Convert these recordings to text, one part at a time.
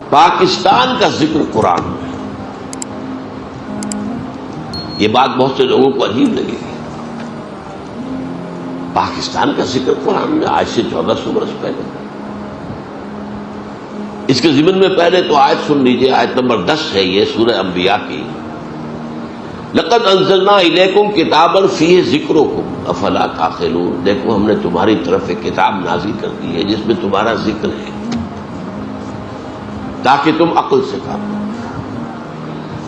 پاکستان کا ذکر قرآن میں، یہ بات بہت سے لوگوں کو عجیب لگے گی۔ پاکستان کا ذکر قرآن میں آج سے 1400 برس پہلے۔ اس کے ضمن میں پہلے تو آیت سن لیجیے، آیت نمبر 10 ہے یہ سورہ انبیاء کی۔ لقد انزلنا الیکم کتابا فیہ ذکرکم افلا تعقلون، دیکھو ہم نے تمہاری طرف ایک کتاب نازل کر دی ہے جس میں تمہارا ذکر ہے تاکہ تم عقل سے کام کرو۔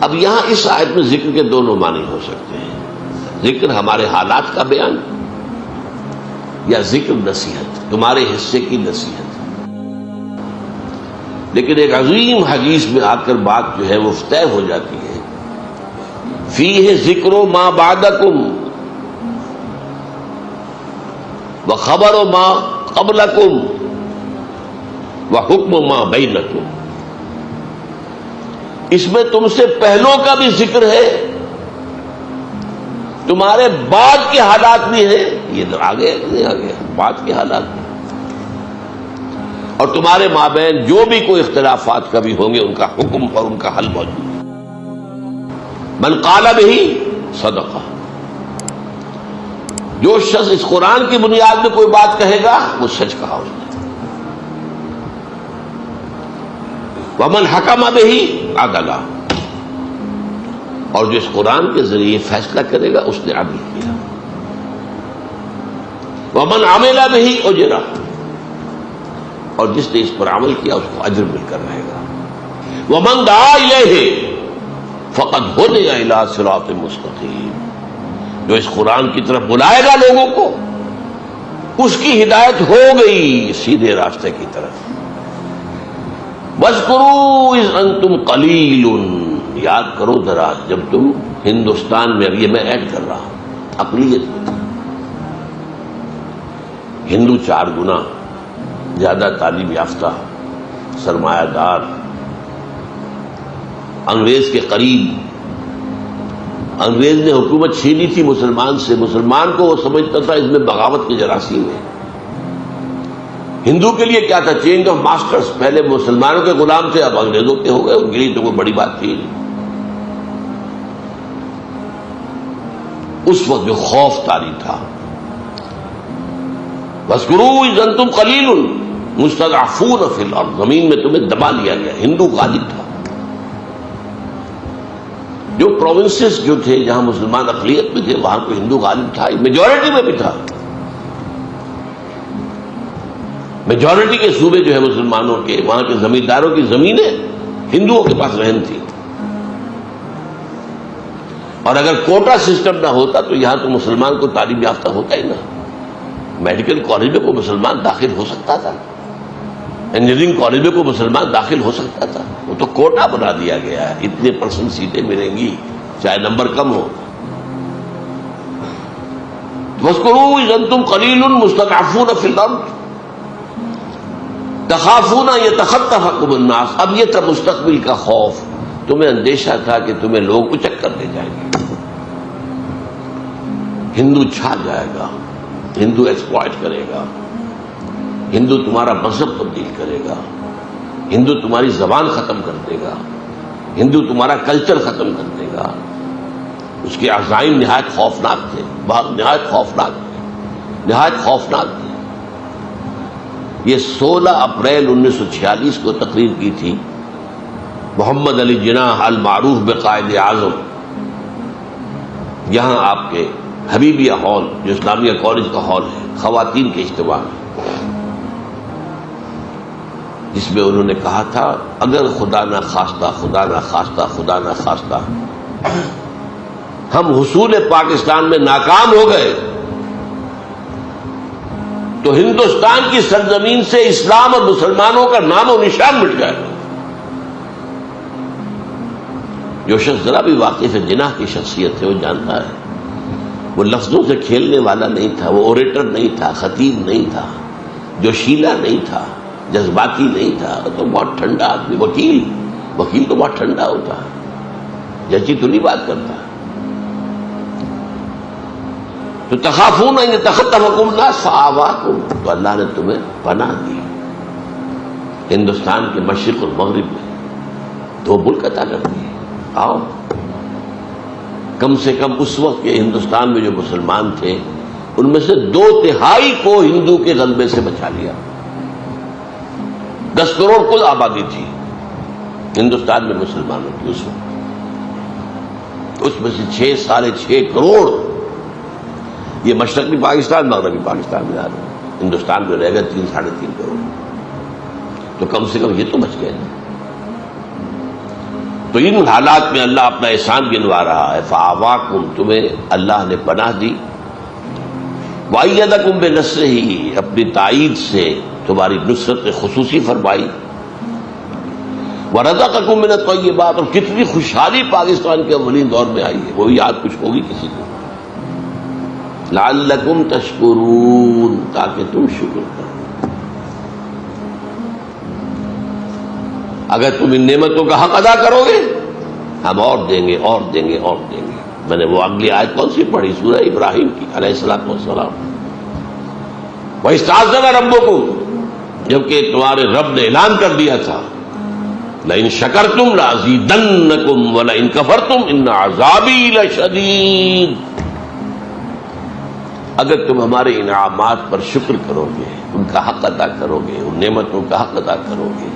اب یہاں اس آیت میں ذکر کے دونوں معنی ہو سکتے ہیں، ذکر ہمارے حالات کا بیان یا ذکر نصیحت، تمہارے حصے کی نصیحت۔ لیکن ایک عظیم حدیث میں آ کر بات جو ہے وہ طے ہو جاتی ہے، فیہ ذکر ما بعدکم وخبر ما قبلکم وحکم ما بینکم، اس میں تم سے پہلوں کا بھی ذکر ہے، تمہارے بعد کے حالات بھی ہیں، یہ آگے بعد کے حالات بھی، اور تمہارے مابین جو بھی کوئی اختلافات کبھی ہوں گے ان کا حکم اور ان کا حل موجود ہے۔ من قال بہ صدقہ، جو شخص اس قرآن کی بنیاد میں کوئی بات کہے گا وہ سچ کہا اس نے۔ ومن حکم بہ عدل، اور جو اس قرآن کے ذریعے فیصلہ کرے گا اس نے عدل کیا۔ ومن عمل بہ اجر، اور جس نے اس پر عمل کیا اس کو اجر مل کر رہے گا۔ ومن دعا الیہ فقد ہدی الی صراط مستقیم، جو اس قرآن کی طرف بلائے گا لوگوں کو اس کی ہدایت ہو گئی سیدھے راستے کی طرف۔ وَاذْكُرُوا إِذْ أَنْتُمْ قَلِيلٌ، یاد کرو ذرا جب تم ہندوستان میں، اب یہ میں ایڈ کر رہا ہوں، اقلیت میں تھے، ہندو 4 گنا زیادہ تعلیم یافتہ، سرمایہ دار، انگریز کے قریب، انگریز نے حکومت چھینی تھی مسلمان سے، مسلمان کو وہ سمجھتا تھا اس میں بغاوت کی جراثیم ہے۔ ہندو کے لیے کیا تھا؟ چینج آف ماسٹرز، پہلے مسلمانوں کے غلام تھے اب انگریزوں کے ہو گئے، ان کے لیے تو کوئی بڑی بات تھی۔ اس وقت جو خوف طاری تھا، وَاذْكُرُوا إِذْ أَنْتُمْ قَلِيلٌ مُسْتَضْعَفُونَ فِي الْأَرْضِ، زمین میں تمہیں دبا لیا گیا، ہندو غالب تھا۔ جو پروونسز جو تھے جہاں مسلمان اقلیت میں تھے وہاں کو ہندو غالب تھا، میجورٹی میں بھی تھا، میجورٹی کے صوبے جو ہے مسلمانوں کے، وہاں کے زمینداروں کی زمینیں ہندوؤں کے پاس رہن تھی، اور اگر کوٹا سسٹم نہ ہوتا تو یہاں تو مسلمان کو تعلیم یافتہ ہوتا ہی نہ۔ میڈیکل کالج میں کوئی مسلمان داخل ہو سکتا تھا، انجینئرنگ کالج میں کوئی مسلمان داخل ہو سکتا تھا، وہ تو کوٹا بنا دیا گیا ہے، اتنے % سیٹیں ملیں گی چاہے نمبر کم ہو۔ وَاذْكُرُوا إِذْ أَنْتُمْ قَلِيلٌ مُسْتَضْعَفُونَ فِي الْأَرْضِ تخافون یتخطفکم الناس، اب یہ تھا مستقبل کا خوف، تمہیں اندیشہ تھا کہ تمہیں لوگ اچک کر لے جائیں گے، ہندو چھا جائے گا، ہندو ایکسپلائٹ کرے گا، ہندو تمہارا مذہب تبدیل کرے گا، ہندو تمہاری زبان ختم کر دے گا، ہندو تمہارا کلچر ختم کر دے گا۔ اس کے عزائم نہایت خوفناک تھے، نہایت خوفناک تھے، نہایت خوفناک تھے۔ یہ 16 اپریل 1946 کو تقریر کی تھی محمد علی جناح المعروف بقائد اعظم، یہاں آپ کے حبیبیہ ہال جو اسلامیہ کالج کا ہال ہے، خواتین کے اجتماع میں، جس میں انہوں نے کہا تھا اگر خدا نہ خواستہ ہم حصول پاکستان میں ناکام ہو گئے تو ہندوستان کی سرزمین سے اسلام اور مسلمانوں کا نام و نشان مٹ جائے گا۔ جو شخص ذرا بھی واقف جناح کی شخصیت ہے وہ جانتا ہے، وہ لفظوں سے کھیلنے والا نہیں تھا، وہ اوریٹر نہیں تھا، خطیب نہیں تھا، جوشیلا نہیں تھا، جذباتی نہیں تھا، تو بہت ٹھنڈا آدمی، وکیل تو بہت ٹھنڈا ہوتا ہے، ججی تو نہیں بات کرتا۔ تو تخافون ان یتخطفکم الناس فآواکم، تو اللہ نے تمہیں پناہ دی ہندوستان کے مشرق اور مغرب میں، دو ملک عطا کر دیے. آؤ، کم سے کم اس وقت کے ہندوستان میں جو مسلمان تھے ان میں سے 2/3 کو ہندو کے غلبے سے بچا لیا. 10 کروڑ کل آبادی تھی ہندوستان میں مسلمانوں کی اس وقت، اس میں سے 6.5 کروڑ یہ مشرقی پاکستان مغربی پاکستان میں آ رہے ہیں، ہندوستان میں رہ گئے 3-3.5 کروڑ. تو کم سے کم یہ تو بچ گئے نا. تو ان حالات میں اللہ اپنا احسان گنوا رہا ہے. فآواکم، تمہیں اللہ نے پناہ دی. وَأَيَّدَكُمْ بِنَصْرِهِ، اپنی تائید سے تمہاری نصرت خصوصی فرمائی. وَرَزَقَكُم مِّنَ الطَّيِّبَاتِ، اور کتنی خوشحالی پاکستان کے اولین دور میں آئی ہے، وہ بھی یاد کچھ ہوگی کسی کو. لَعَلَّكُمْ تَشْكُرُونَ، تاکہ تم شکر کرو. اگر تم ان نعمتوں کا حق ادا کرو گے ہم اور دیں گے اور دیں گے اور دیں گے. میں نے وہ اگلی آیت کون سی پڑھی؟ سورہ ابراہیم کی علیہ الصلوۃ والسلام. وَإِسْتَأْذَنَ رَبُّكُمْ، جبکہ تمہارے رب نے اعلان کر دیا تھا لَإِن شَكَرْتُمْ لَأَزِيدَنَّكُمْ وَلَئِن كَفَرْتُمْ إِنَّ عَذَابِي لَشَدِيدٌ. اگر تم ہمارے انعامات پر شکر کرو گے، ان کا حق ادا کرو گے، ان نعمتوں کا حق ادا کرو گے،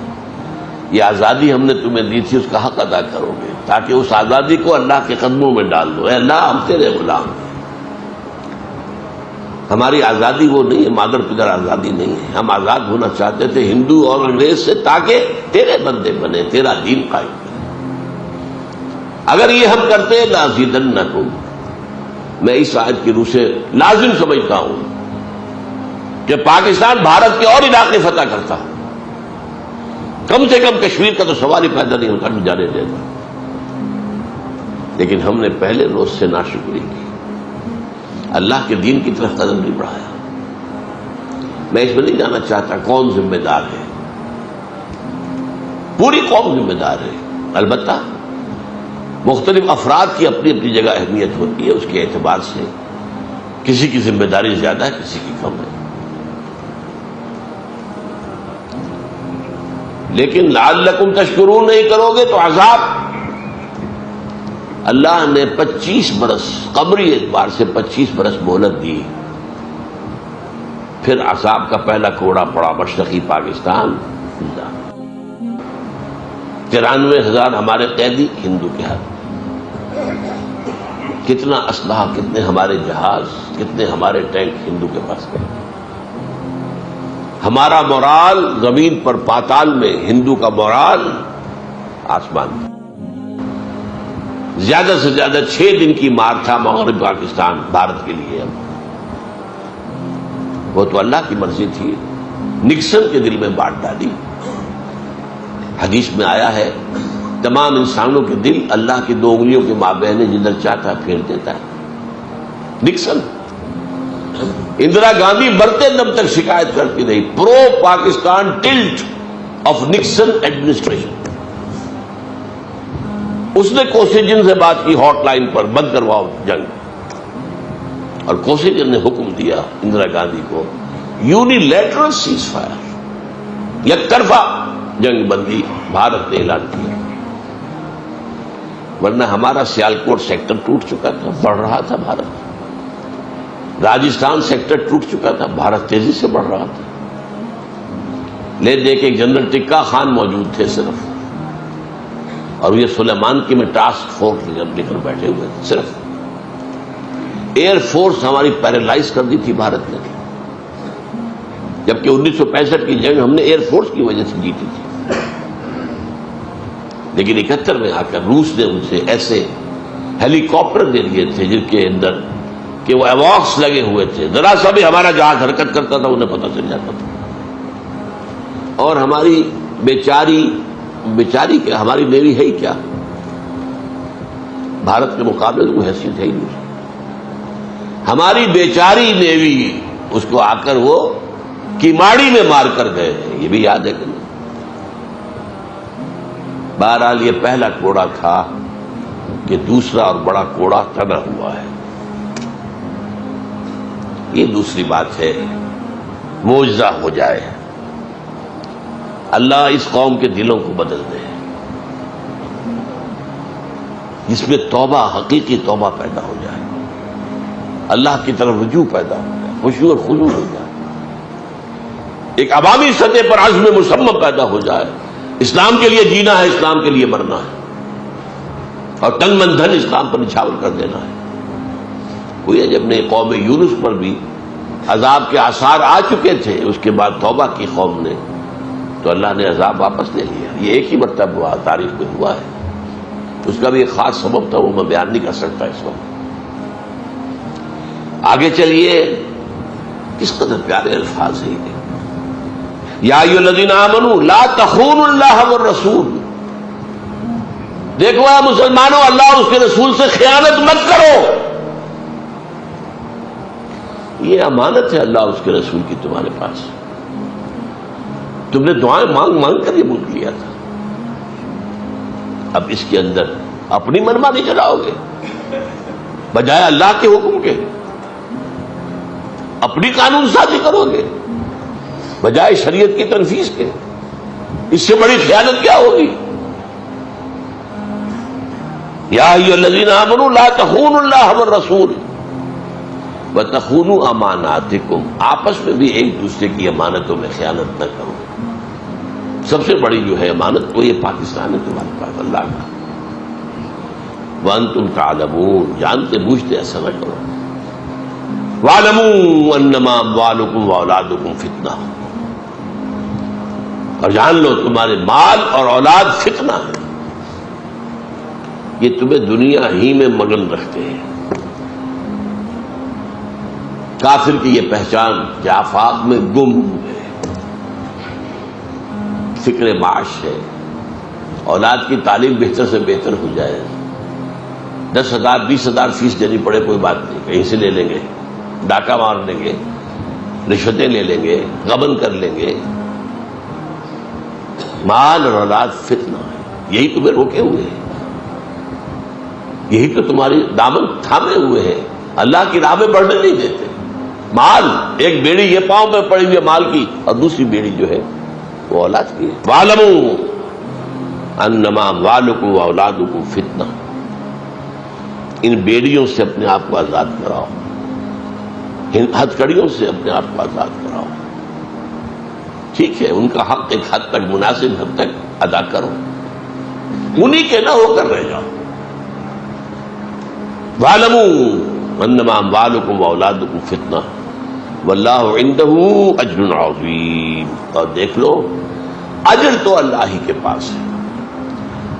یہ آزادی ہم نے تمہیں دی تھی اس کا حق ادا کرو گے، تاکہ اس آزادی کو اللہ کے قدموں میں ڈال دو. اے اللہ، ہم تیرے غلام ہیں. ہماری آزادی وہ نہیں ہے، مادر پدر آزادی نہیں ہے. ہم آزاد ہونا چاہتے تھے ہندو اور انگریز سے، تاکہ تیرے بندے بنے، تیرا دین قائم کرے. اگر یہ ہم کرتے لَأَزِيدَنَّكُمْ، میں اس آیت کی روح سے لازم سمجھتا ہوں کہ پاکستان بھارت کے اور علاقے فتح کرتا، کم سے کم کشمیر کا تو سوال ہی پیدا نہیں ہوتا کہ جانے دیتا. لیکن ہم نے پہلے روز سے ناشکری کی، اللہ کے دین کی طرف قدم نہیں بڑھایا. میں اس میں نہیں جانا چاہتا کون ذمہ دار ہے، پوری قوم ذمہ دار ہے. البتہ مختلف افراد کی اپنی اپنی جگہ اہمیت ہوتی ہے، اس کے اعتبار سے کسی کی ذمہ داری زیادہ ہے، کسی کی کم ہے. لیکن لعلکم تشکرون نہیں کرو گے تو عذاب. اللہ نے 25 برس قمری اعتبار سے 25 برس مہلت دی، پھر عذاب کا پہلا کوڑا پڑا مشرقی پاکستان. 93,000 ہمارے قیدی ہندو کے ہاتھ. کتنا اسلحہ، کتنے ہمارے جہاز، کتنے ہمارے ٹینک ہندو کے پاس گئے. ہمارا مورال زمین پر پاتال میں، ہندو کا مورال آسمان میں. زیادہ سے زیادہ 6 دن کی مار تھا مغرب پاکستان بھارت کے لیے. وہ تو اللہ کی مرضی تھی، نکسن کے دل میں بات ڈالی. حدیث میں آیا ہے تمام انسانوں کے دل اللہ کی 2 انگلیوں کے مابین جدھر چاہتا پھیر دیتا ہے. نکسن. اندرا گاندھی مرتے دم تک شکایت کرتی رہی، pro Pakistan tilt of Nixon administration. اس نے کوسیجن سے بات کی ہاٹ لائن پر، بند کرواؤ جنگ. اور کوسیجن نے حکم دیا اندرا گاندھی کو یونیلیٹرل سیز فائر، یک طرفہ جنگ بندی بھارت نے اعلان کیا. ورنہ ہمارا سیالکوٹ سیکٹر ٹوٹ چکا تھا، بڑھ رہا تھا بھارت. راجستھان سیکٹر ٹوٹ چکا تھا، بھارت تیزی سے بڑھ رہا تھا. لے دے کے جنرل ٹکا خان موجود تھے صرف، اور یہ سلیمان کی میں ٹاسک فورس لے کر بیٹھے ہوئے تھے. صرف ایئر فورس ہماری پیرالائز کر دی تھی بھارت نے، جبکہ 1965 کی جنگ ہم نے ایئر فورس کی وجہ سے جیتی تھی. لیکن 71 میں آ کر روس نے ان سے ایسے ہیلی کاپٹر دے دیے تھے جن کے اندر کہ وہ ایواکس لگے ہوئے تھے، ذرا سا بھی ہمارا جہاز حرکت کرتا تھا انہیں پتہ چل جاتا تھا. اور ہماری بیچاری کیا، ہماری نیوی ہے ہی کیا، بھارت کے مقابلے میں کوئی حیثیت ہے ہی نہیں. ہماری بیچاری نیوی اس کو آ کر وہ کیماڑی میں مار کر گئے ہیں، یہ بھی یاد ہے کہ نہیں. بہرحال یہ پہلا کوڑا تھا کہ دوسرا اور بڑا کوڑا تنا ہوا ہے. یہ دوسری بات ہے، معجزہ ہو جائے، اللہ اس قوم کے دلوں کو بدل دے، جس میں توبہ، حقیقی توبہ پیدا ہو جائے، اللہ کی طرف رجوع پیدا ہو جائے، خشوع اور خضوع ہو جائے، ایک عوامی سطح پر عزم مصمم پیدا ہو جائے، اسلام کے لیے جینا ہے، اسلام کے لیے مرنا ہے، اور تن من دھن اسلام پر نچھاور کر دینا ہے۔ کوئی جب نے قوم یونس پر بھی عذاب کے آثار آ چکے تھے، اس کے بعد توبہ کی قوم نے، تو اللہ نے عذاب واپس لے لیا۔ یہ ایک ہی مرتبہ ہوا، تاریخ میں ہوا ہے، اس کا بھی ایک خاص سبب تھا، وہ میں بیان نہیں کر سکتا اس وقت۔ آگے چلیے، کس قدر پیارے الفاظ ہیں یہ، یا ایھا الذین آمنوا لا تخونوا اللہ والرسول، دیکھو اے مسلمانوں، اللہ اور اس کے رسول سے خیانت مت کرو، یہ امانت ہے اللہ اور اس کے رسول کی تمہارے پاس، تم نے دعائیں مانگ مانگ کر یہ ملک لیا تھا، اب اس کے اندر اپنی منمانی چلاؤ گے بجائے اللہ کے حکم کے، اپنی قانون سازی کرو گے بجائے شریعت کی تنفیذ کے، اس سے بڑی خیانت کیا ہوگی؟ یا ایھا الذین آمنوا لا تخونوا اللہ والرسول وتخونوا اماناتکم، آپس میں بھی ایک دوسرے کی امانتوں میں خیانت نہ کرو۔ سب سے بڑی جو ہے امانت وہ یہ پاکستان ہے تمہارے پاس اللہ کا، وانتم تعلمون، جانتے بوجھتے ایسا نہ کرو، واعلموا انما اموالکم واولادکم فتنہ، اور جان لو تمہارے مال اور اولاد فتنہ ہے، یہ تمہیں دنیا ہی میں مگن رکھتے ہیں۔ کافر کی یہ پہچان کہ آفاق میں گم ہے، فکر معاش ہے، اولاد کی تعلیم بہتر سے بہتر ہو جائے، 10,000 20,000 فیس دینی پڑے کوئی بات نہیں، کہیں سے لے لیں گے، ڈاکہ مار لیں گے، رشوتیں لے لیں گے، غبن کر لیں گے، مال اور اولاد فتنہ ہے، یہی تمہیں روکے ہوئے ہیں، یہی تو تمہاری دامن تھامے ہوئے ہیں، اللہ کی راہ میں بڑھنے نہیں دیتے۔ مال، ایک بیڑی یہ پاؤں پہ پڑی ہوئی ہے مال کی، اور دوسری بیڑی جو ہے وہ اولاد کی ہے۔ وَاعْلَمُوا أَنَّمَا أَمْوَالُكُمْ وَأَوْلَادُكُمْ فِتْنَةٌ، ان بیڑیوں سے اپنے آپ کو آزاد کراؤ، ان ہتھ کڑیوں سے اپنے آپ کو آزاد کراؤ، ٹھیک ہے، ان کا حق ایک حد تک، مناسب حد تک ادا کرو، انہی کے نہ ہو کر رہ جاؤ۔ وَاعْلَمُوا أَنَّمَا أَمْوَالُكُمْ وَأَوْلَادُكُمْ فِتْنَةٌ وَاللَّهُ عِندَهُ أَجْرٌ عَظِيمٌ، اور دیکھ لو اجر تو اللہ ہی کے پاس ہے،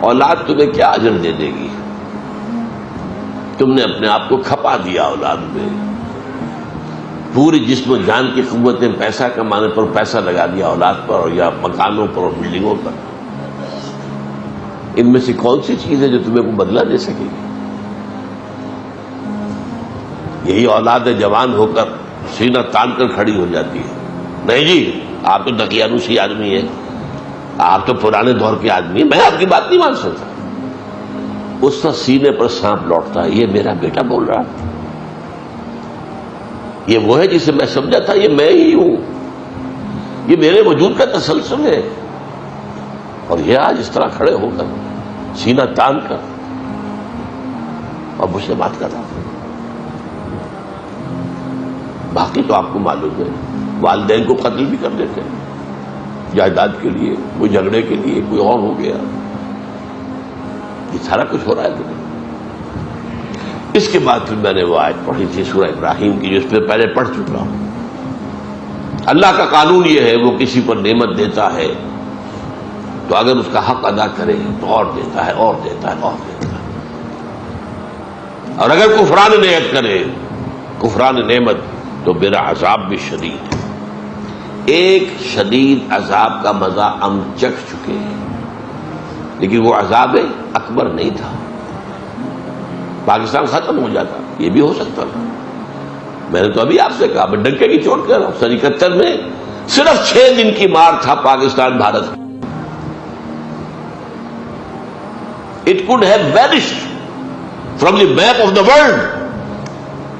اولاد تمہیں کیا اجر دے دے گی؟ تم نے اپنے آپ کو کھپا دیا اولاد میں، پوری جسم و جان کی قوتیں پیسہ کمانے پر پیسہ لگا دیا اولاد پر، یا مکانوں پر اور بلڈنگوں پر۔ ان میں سے کون سی چیز ہے جو تمہیں کو بدلہ دے سکے گی؟ یہی اولاد جوان ہو کر سینہ تان کر کھڑی ہو جاتی ہے، نہیں جی آپ تو دقیانوسی آدمی ہیں، آپ تو پرانے دور کے آدمی ہیں، میں آپ کی بات نہیں مان سکتا۔ اس کا سینے پر سانپ لوٹتا ہے، یہ میرا بیٹا بول رہا، یہ وہ ہے جسے میں سمجھا تھا یہ میں ہی ہوں، یہ میرے وجود کا تسلسل ہے، اور یہ آج اس طرح کھڑے ہو کر سینہ تان کر اور مجھ سے بات کر رہا ہے۔ باقی تو آپ کو معلوم ہے، والدین کو قتل بھی کر دیتے ہیں جائیداد کے لیے، کوئی جھگڑے کے لیے، کوئی اور ہو گیا، یہ سارا کچھ ہو رہا ہے تمہیں۔ اس کے بعد پھر میں نے وہ آیت پڑھی تھی سورہ ابراہیم کی، جو اس پہ پہلے پڑھ چکا ہوں۔ اللہ کا قانون یہ ہے، وہ کسی پر نعمت دیتا ہے تو اگر اس کا حق ادا کرے تو اور دیتا ہے، اور دیتا ہے، اور دیتا ہے، اور اگر کفران نعمت کرے، کفران نعمت، تو میرا عذاب بھی شدید ہے۔ ایک شدید عذاب کا مزہ ہم چکھ چکے ہیں، لیکن وہ عذاب اکبر نہیں تھا، پاکستان ختم ہو جاتا، یہ بھی ہو سکتا تھا۔ میں نے تو ابھی آپ سے کہا، میں ڈنکے کی چوٹ کر رہا ہوں، 71 میں صرف 6 دن کی مار تھا Pakistan Bharat. It could have vanished from the map of the world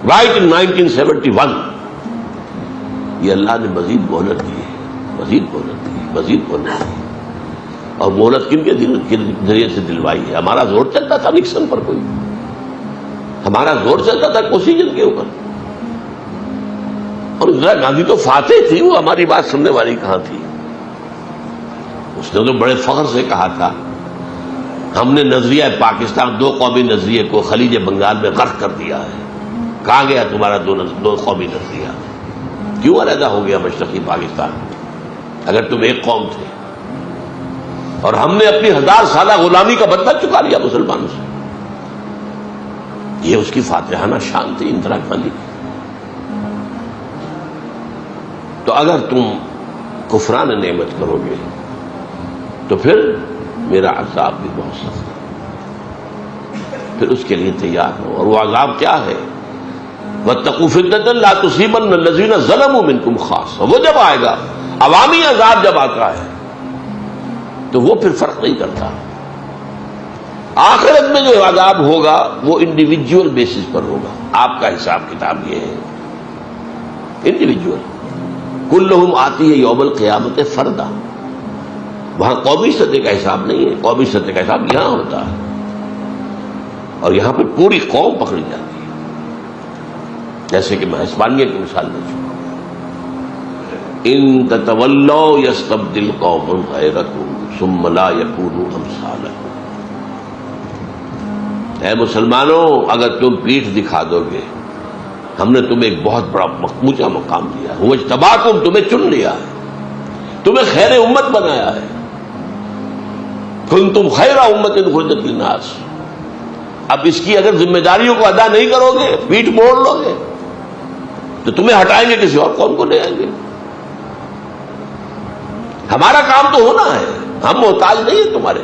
right in 1971. یہ اللہ نے مزید مہلت دی ہے، مزید مہلت دی، مزید مہلت دی. اور مہلت کن کے ذریعے سے دلوائی ہے؟ ہمارا زور چلتا تھا نکسن پر، کوئی ہمارا زور چلتا تھا کوسیجن کے اوپر. اور اندرا گاندھی تو فاتح تھی، وہ ہماری بات سننے والی کہاں تھی؟ اس نے تو بڑے فخر سے کہا تھا ہم نے نظریہ پاکستان، دو قومی نظریے کو خلیج بنگال میں غرق کر دیا ہے. کہاں گیا تمہارا دو قومی نظریہ؟ کیوں علیحدہ ہو گیا مشرقی پاکستان اگر تم ایک قوم تھے؟ اور ہم نے اپنی 1000 سالہ غلامی کا بدلہ چکا لیا مسلمانوں سے. یہ اس کی فاتحانہ شان تھی اندرا گاندھی کی. تو اگر تم کفران نعمت کرو گے تو پھر میرا عذاب بھی بہت سخت ہے، پھر اس کے لیے تیار ہو. اور وہ عذاب کیا ہے؟ وَاتَّقُوا فِتْنَةً لَا تُصِيبَنَّ الَّذِينَ ظَلَمُوا مِنكُمْ خَاصَّةً. وہ جب آئے گا، عوامی عذاب جب آتا ہے تو وہ پھر فرق نہیں کرتا. آخرت میں جو عذاب ہوگا وہ انڈیویجول بیسس پر ہوگا. آپ کا حساب کتاب یہ ہے انڈیویجول. کلہم آتی ہے یوم القیامت فردا. وہاں قومی سطح کا حساب نہیں ہے، قومی سطح کا حساب یہاں ہوتا ہے. اور یہاں پہ پوری قوم پکڑی جاتی ہے، جیسے کہ میں ہسپانیہ کی مثال دے چکا. ان تتولوا یستبدل قوما غیرکم ثم لا یکونوا امثالکم. اے مسلمانوں، اگر تم پیٹھ دکھا دو گے، ہم نے تمہیں ایک بہت بڑا اونچا مقام دیا ہے. وہ اجتباکم، تمہیں چن لیا ہے، تمہیں خیر امت بنایا ہے. کنتم خیر امت اخرجت للناس. اب اس کی اگر ذمہ داریوں کو ادا نہیں کرو گے، پیٹھ موڑ لو گے، تو تمہیں ہٹائیں گے کسی اور قوم کو لے آئیں گے. ہمارا کام تو ہونا ہے، ہم محتاج نہیں ہیں تمہارے.